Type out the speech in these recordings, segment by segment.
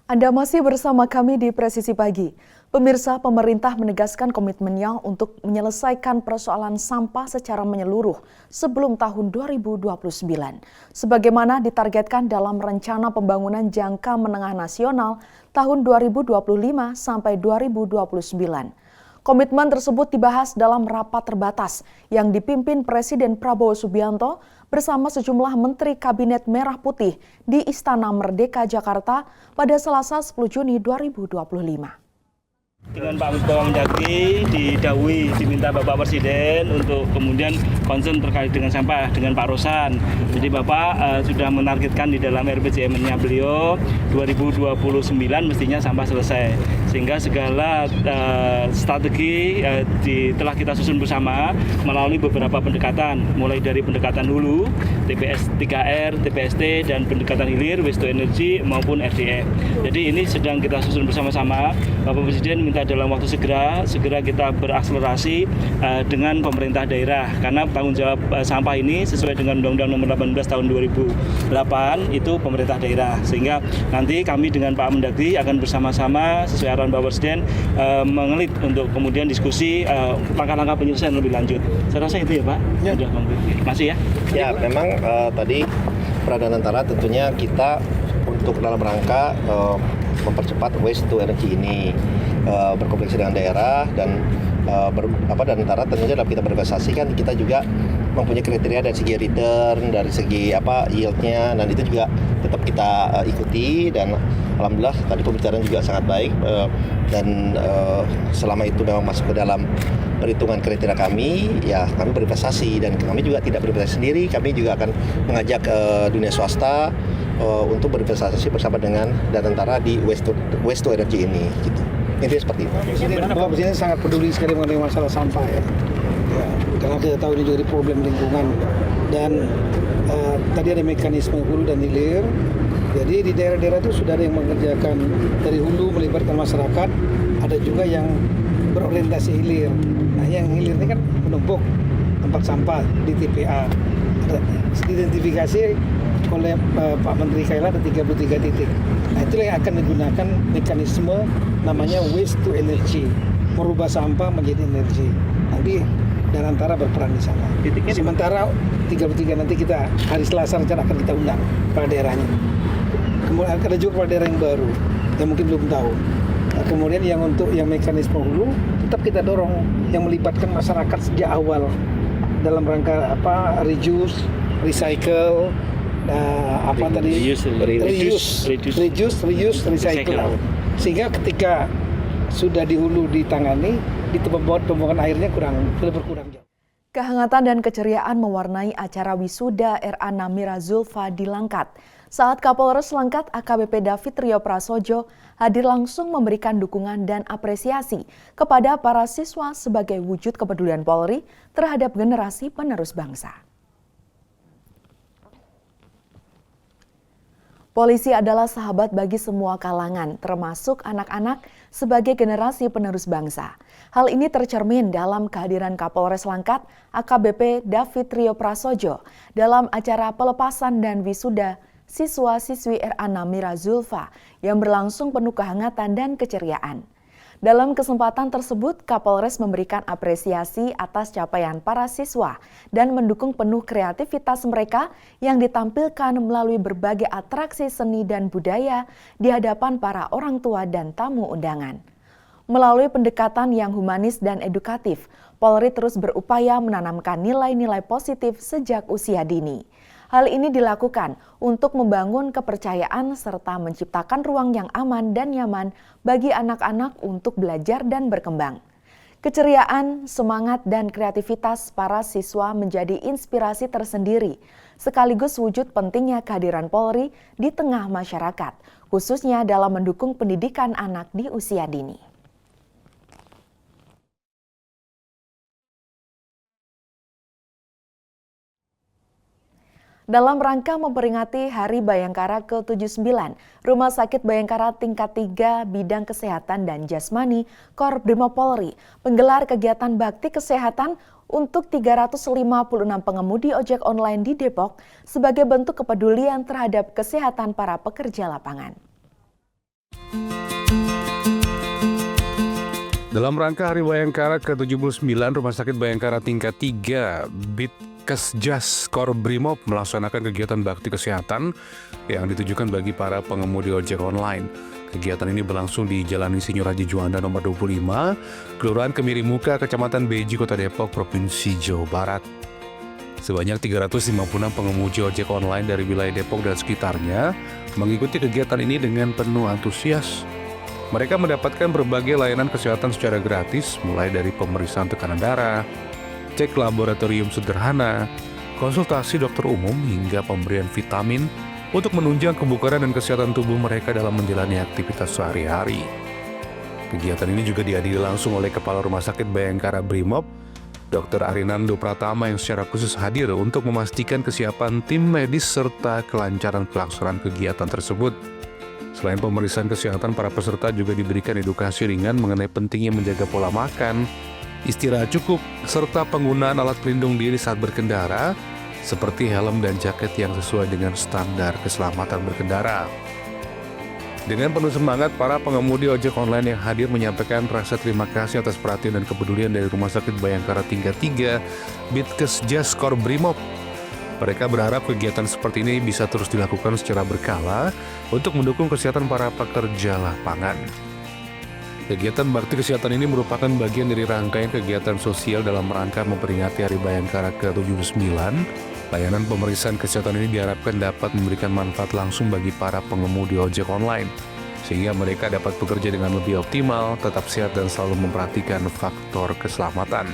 Anda masih bersama kami di Presisi Pagi. Pemirsa, pemerintah menegaskan komitmennya untuk menyelesaikan persoalan sampah secara menyeluruh sebelum tahun 2029. Sebagaimana ditargetkan dalam Rencana Pembangunan Jangka Menengah Nasional tahun 2025 sampai 2029. Komitmen tersebut dibahas dalam rapat terbatas yang dipimpin Presiden Prabowo Subianto bersama sejumlah Menteri Kabinet Merah Putih di Istana Merdeka Jakarta pada Selasa 10 Juni 2025. Dengan Pak Mendagri didhawuhi diminta Bapak Presiden untuk kemudian concern terkait dengan sampah dengan Pak Rosan. Jadi Bapak sudah menargetkan di dalam RPJMN-nya beliau 2029 mestinya sampah selesai. Sehingga segala strategi telah kita susun bersama melalui beberapa pendekatan, mulai dari pendekatan hulu, TPS 3R, TPST, dan pendekatan hilir, waste to energy maupun RDF. Jadi ini sedang kita susun bersama-sama. Bapak Presiden minta dalam waktu segera kita berakselerasi dengan pemerintah daerah, karena tanggung jawab sampah ini sesuai dengan Undang-Undang Nomor 18 Tahun 2008 itu pemerintah daerah. Sehingga nanti kami dengan Pak Mendagri akan bersama-sama sesuai arahan Bapak Presiden mengelit untuk kemudian diskusi langkah-langkah penyelesaian lebih lanjut. Saya rasa itu ya Pak. Ya. Sudah masih ya? Ya, memang tadi peranan antara tentunya kita untuk dalam rangka mempercepat waste to energy ini berkomunikasi dengan daerah dan dan antara tentunya dalam kita berinvestasi kan kita juga mempunyai kriteria dari segi return, dari segi yield-nya, dan itu juga tetap kita ikuti, dan alhamdulillah tadi pembicaraan juga sangat baik dan selama itu memang masuk ke dalam perhitungan kriteria kami, ya kami berinvestasi, dan kami juga tidak berinvestasi sendiri, kami juga akan mengajak dunia swasta untuk berinvestasi bersama dengan dan antara di waste to energy ini gitu. Intinya seperti itu. Bapak Presiden sangat peduli sekali mengenai masalah sampah ya. Karena kita tahu ini juga problem lingkungan, dan tadi ada mekanisme hulu dan hilir. Jadi di daerah-daerah itu sudah ada yang mengerjakan dari hulu melibatkan masyarakat, ada juga yang berorientasi hilir. Nah, yang hilir ini kan menumpuk tempat sampah di TPA. Identifikasi oleh Pak Menteri Kaila ada 33 titik. Nah, itulah yang akan digunakan mekanisme namanya waste to energy, merubah sampah menjadi energi. Nanti dan antara berperan di sana. Sementara 33 nanti kita hari Selasa rencana akan kita undang pada daerahnya. Kemudian ada juga pada daerah yang baru yang mungkin belum tahu. Nah, kemudian yang untuk yang mekanisme hulu tetap kita dorong yang melibatkan masyarakat sejak awal dalam rangka reduce, recycle, reuse, recycle. Sehingga ketika sudah di hulu ditangani, di tempat pembuangan airnya berkurang jauh. Kehangatan dan keceriaan mewarnai acara wisuda RA Namira Zulfa di Langkat. Saat Kapolres Langkat AKBP David Trio Prasojo hadir langsung memberikan dukungan dan apresiasi kepada para siswa sebagai wujud kepedulian Polri terhadap generasi penerus bangsa. Polisi adalah sahabat bagi semua kalangan, termasuk anak-anak sebagai generasi penerus bangsa. Hal ini tercermin dalam kehadiran Kapolres Langkat AKBP David Trio Prasojo dalam acara pelepasan dan wisuda siswa-siswi RA Namira Zulfa yang berlangsung penuh kehangatan dan keceriaan. Dalam kesempatan tersebut, Kapolres memberikan apresiasi atas capaian para siswa dan mendukung penuh kreativitas mereka yang ditampilkan melalui berbagai atraksi seni dan budaya di hadapan para orang tua dan tamu undangan. Melalui pendekatan yang humanis dan edukatif, Polri terus berupaya menanamkan nilai-nilai positif sejak usia dini. Hal ini dilakukan untuk membangun kepercayaan serta menciptakan ruang yang aman dan nyaman bagi anak-anak untuk belajar dan berkembang. Keceriaan, semangat, dan kreativitas para siswa menjadi inspirasi tersendiri, sekaligus wujud pentingnya kehadiran Polri di tengah masyarakat, khususnya dalam mendukung pendidikan anak di usia dini. Dalam rangka memperingati Hari Bayangkara ke-79, Rumah Sakit Bayangkara Tingkat 3 Bidang Kesehatan dan Jasmani Kor Brimob Polri menggelar kegiatan bakti kesehatan untuk 356 pengemudi ojek online di Depok sebagai bentuk kepedulian terhadap kesehatan para pekerja lapangan. Dalam rangka Hari Bayangkara ke-79, Rumah Sakit Bayangkara tingkat 3 Bitkesjas Korbrimob melaksanakan kegiatan bakti kesehatan yang ditujukan bagi para pengemudi ojek online. Kegiatan ini berlangsung di Jalan Insinyur Haji Juanda nomor 25, Kelurahan Kemiri Muka, Kecamatan Beji, Kota Depok, Provinsi Jawa Barat. Sebanyak 356 pengemudi ojek online dari wilayah Depok dan sekitarnya mengikuti kegiatan ini dengan penuh antusias. Mereka mendapatkan berbagai layanan kesehatan secara gratis, mulai dari pemeriksaan tekanan darah, cek laboratorium sederhana, konsultasi dokter umum, hingga pemberian vitamin untuk menunjang kebugaran dan kesehatan tubuh mereka dalam menjalani aktivitas sehari-hari. Kegiatan ini juga dihadiri langsung oleh Kepala Rumah Sakit Bayangkara Brimob, Dr. Arinando Pratama, yang secara khusus hadir untuk memastikan kesiapan tim medis serta kelancaran pelaksanaan kegiatan tersebut. Selain pemeriksaan kesehatan, para peserta juga diberikan edukasi ringan mengenai pentingnya menjaga pola makan, istirahat cukup, serta penggunaan alat pelindung diri saat berkendara, seperti helm dan jaket yang sesuai dengan standar keselamatan berkendara. Dengan penuh semangat, para pengemudi ojek online yang hadir menyampaikan rasa terima kasih atas perhatian dan kepedulian dari Rumah Sakit Bayangkara tingkat 3 Bitkesjas Korbrimob. Mereka berharap kegiatan seperti ini bisa terus dilakukan secara berkala untuk mendukung kesehatan para pekerja lapangan. Kegiatan bakti kesehatan ini merupakan bagian dari rangkaian kegiatan sosial dalam rangka memperingati Hari Bayangkara ke-79. Layanan pemeriksaan kesehatan ini diharapkan dapat memberikan manfaat langsung bagi para pengemudi ojek online, sehingga mereka dapat bekerja dengan lebih optimal, tetap sehat, dan selalu memperhatikan faktor keselamatan.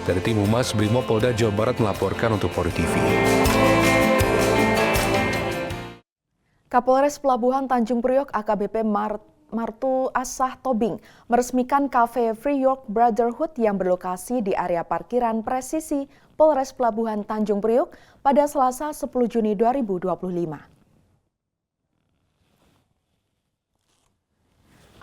Dari tim Humas Brimob Polda Jawa Barat melaporkan untuk Polri TV. Kapolres Pelabuhan Tanjung Priok AKBP Martu Asah Tobing meresmikan Cafe Free York Brotherhood yang berlokasi di area parkiran Presisi Polres Pelabuhan Tanjung Priok pada Selasa 10 Juni 2025.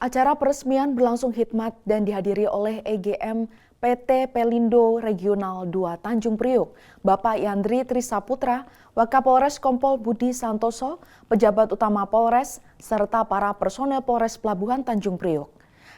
Acara peresmian berlangsung hikmat dan dihadiri oleh EGM PT Pelindo Regional 2 Tanjung Priok, Bapak Yandri Trisaputra, Wakapolres Kompol Budi Santoso, pejabat utama Polres, serta para personel Polres Pelabuhan Tanjung Priok.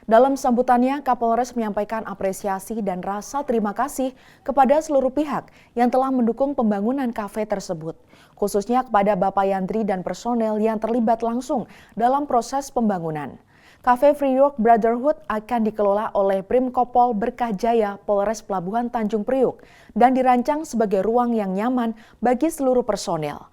Dalam sambutannya, Kapolres menyampaikan apresiasi dan rasa terima kasih kepada seluruh pihak yang telah mendukung pembangunan kafe tersebut, khususnya kepada Bapak Yandri dan personel yang terlibat langsung dalam proses pembangunan. Cafe Free York Brotherhood akan dikelola oleh Primkopol Berkah Jaya Polres Pelabuhan Tanjung Priok dan dirancang sebagai ruang yang nyaman bagi seluruh personel.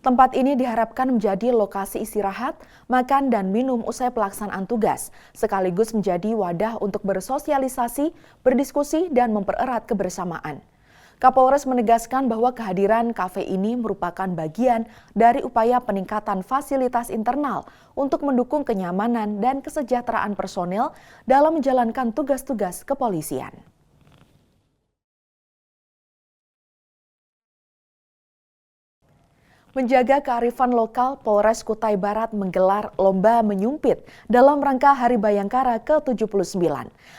Tempat ini diharapkan menjadi lokasi istirahat, makan, dan minum usai pelaksanaan tugas, sekaligus menjadi wadah untuk bersosialisasi, berdiskusi, dan mempererat kebersamaan. Kapolres menegaskan bahwa kehadiran kafe ini merupakan bagian dari upaya peningkatan fasilitas internal untuk mendukung kenyamanan dan kesejahteraan personel dalam menjalankan tugas-tugas kepolisian. Menjaga kearifan lokal, Polres Kutai Barat menggelar lomba menyumpit dalam rangka Hari Bayangkara ke-79.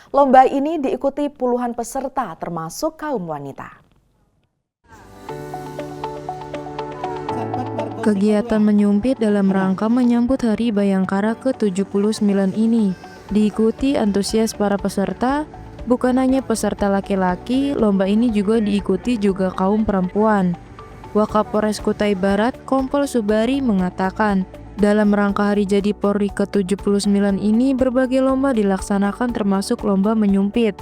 Lomba ini diikuti puluhan peserta termasuk kaum wanita. Kegiatan menyumpit dalam rangka menyambut Hari Bayangkara ke-79 ini diikuti antusias para peserta. Bukan hanya peserta laki-laki, lomba ini juga diikuti juga kaum perempuan. Wakapolres Kutai Barat Kompol Subari mengatakan, dalam rangka Hari Jadi Polri ke-79 ini berbagai lomba dilaksanakan termasuk lomba menyumpit.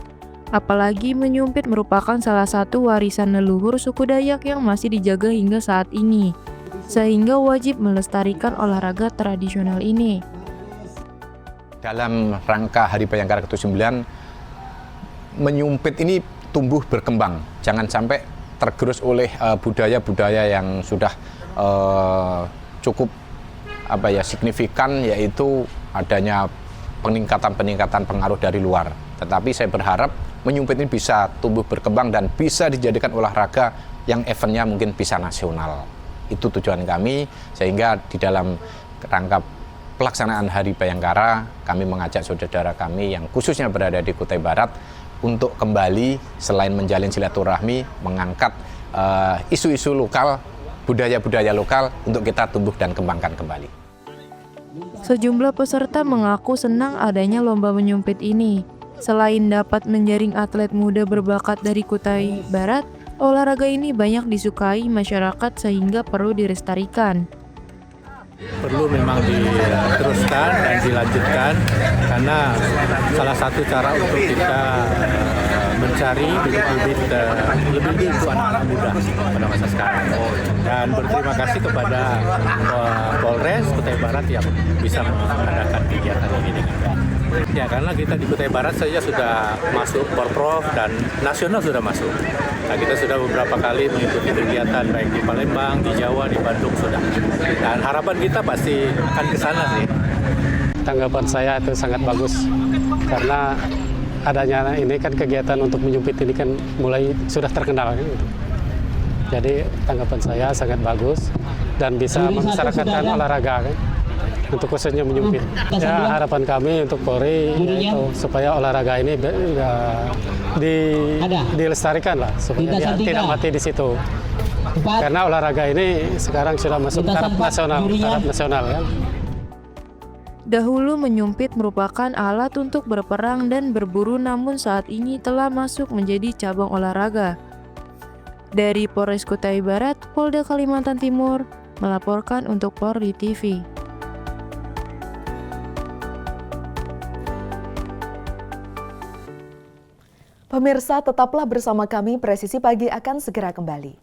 Apalagi menyumpit merupakan salah satu warisan leluhur suku Dayak yang masih dijaga hingga saat ini, sehingga wajib melestarikan olahraga tradisional ini. Dalam rangka Hari Bayangkara ke-79, menyumpit ini tumbuh berkembang. Jangan sampai tergerus oleh budaya-budaya yang sudah cukup signifikan, yaitu adanya peningkatan pengaruh dari luar. Tetapi saya berharap menyumpit ini bisa tumbuh berkembang dan bisa dijadikan olahraga yang eventnya mungkin bisa nasional. Itu tujuan kami, sehingga di dalam rangka pelaksanaan Hari Bayangkara, kami mengajak saudara kami yang khususnya berada di Kutai Barat untuk kembali selain menjalin silaturahmi, mengangkat isu-isu lokal, budaya-budaya lokal untuk kita tumbuh dan kembangkan kembali. Sejumlah peserta mengaku senang adanya lomba menyumpit ini. Selain dapat menjaring atlet muda berbakat dari Kutai Barat, olahraga ini banyak disukai masyarakat sehingga perlu dilestarikan. Perlu memang diteruskan dan dilanjutkan karena salah satu cara untuk kita mencari bibit-bibit lebih untuk anak-anak muda pada masa sekarang. Dan berterima kasih kepada Polres Kutai Barat yang bisa mengadakan kegiatan ini dengan baik. Ya, karena kita di Kutai Barat saja sudah masuk Porprov dan nasional sudah masuk. Nah, kita sudah beberapa kali mengikuti kegiatan baik di Palembang, di Jawa, di Bandung sudah. Dan harapan kita pasti akan ke sana sih. Tanggapan saya itu sangat bagus karena adanya ini kan kegiatan untuk menyumpit ini kan mulai sudah terkenal kan. Jadi tanggapan saya sangat bagus dan bisa memasyarakatkan olahraga kan. Untuk khususnya menyumpit. Ya, harapan kami untuk Polri yaitu supaya olahraga ini dilestarikan lah supaya dia tidak mati di situ. Karena olahraga ini sekarang sudah masuk taraf nasional kan. Dahulu menyumpit merupakan alat untuk berperang dan berburu, namun saat ini telah masuk menjadi cabang olahraga. Dari Polres Kutai Barat, Polda Kalimantan Timur melaporkan untuk Polri TV. Pemirsa, tetaplah bersama kami, Presisi Pagi akan segera kembali.